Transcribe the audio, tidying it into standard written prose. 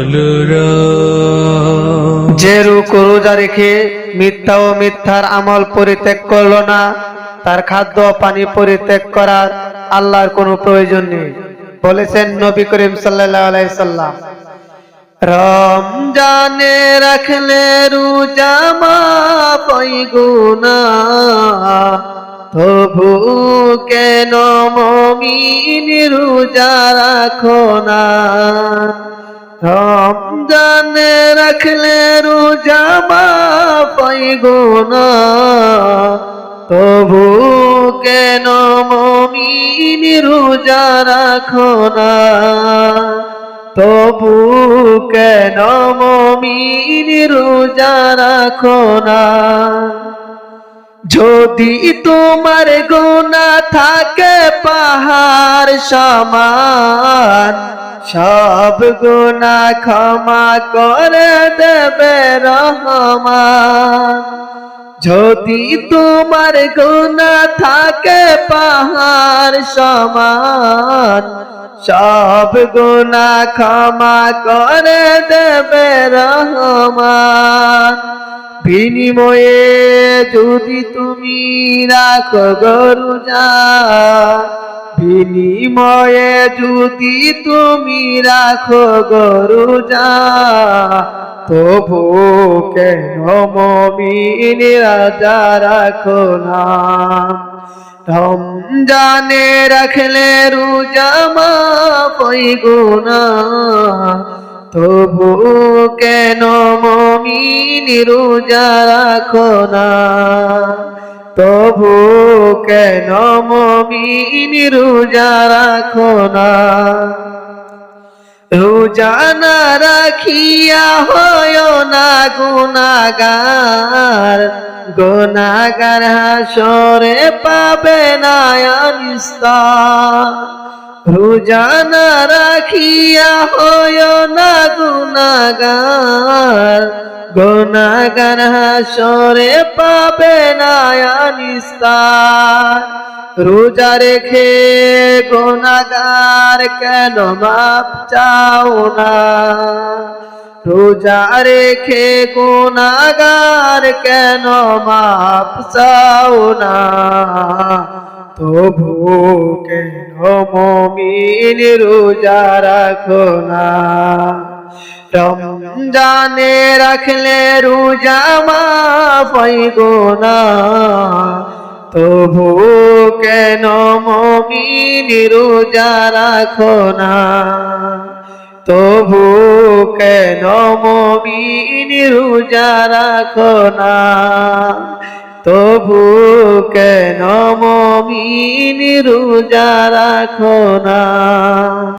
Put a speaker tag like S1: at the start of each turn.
S1: আমলরা।
S2: যে রোজা রেখে মিথ্যা ও মিথ্যার আমল পরিত্যাগ করলো না, তার খাদ্য পানি পরিত্যাগ করার আল্লাহর কোনো প্রয়োজন নেই, বলেছেন নবী করিম সাল্লাল্লাহু আলাইহি সাল্লাম। রমজানে রাখলে রোজা মাফ হয় গুনাহ, তবু কেন মুমিন রোজা রাখো না। রমজানে রাখলে রোজা মাফ হয় গুনাহ, তবু কেন মুমিন রোজা রাখো না। তবু কেন মুমিন রোজা রাখো না। যদি তোমার গুনাহ থাকে পাহাড় সমান, সব গুনাহ ক্ষমা করে দেবে রহমান। যদি তোমার গুনাহ থাকে পাহাড় সমান, সব গুনাহ ক্ষমা করে দেবে রহমান। বিনিময়ে যদি তুমি রাখো রোজা, বিনিময়ে যদি তুমি রাখো রোজা, তবু কেন মুমিন রোজা রাখো না। রমজানে রাখলে রোজা মাফ হয় গুনাহ, তবু কেন মুমিন রোজা রাখো না। তবু কেন মুমিন রোজা রাখো না। রোজা না রাখিয়া হয় না গুনাহগার, গুনাহগার হাসরে পাবে না নিস্তার। রোজা না রাখিয়া হয় না গুনাহগার, গুনাহগার হাসরে পাবে না নিস্তার। রোজা রেখে গুনাহগার কেন মাপ চাও না। রোজা রেখে গুনাহগার কেন মাপ চাও না। তবু কেন মুমিন রোজা রাখো না। রমজানে রাখলে রোজা মাফ হয় গুনাহ, তবু কেন মুমিন রোজা রাখো না। তবু কেন মুমিন রোজা রাখো না। তবু কেন মুমিন রোজা রাখো না।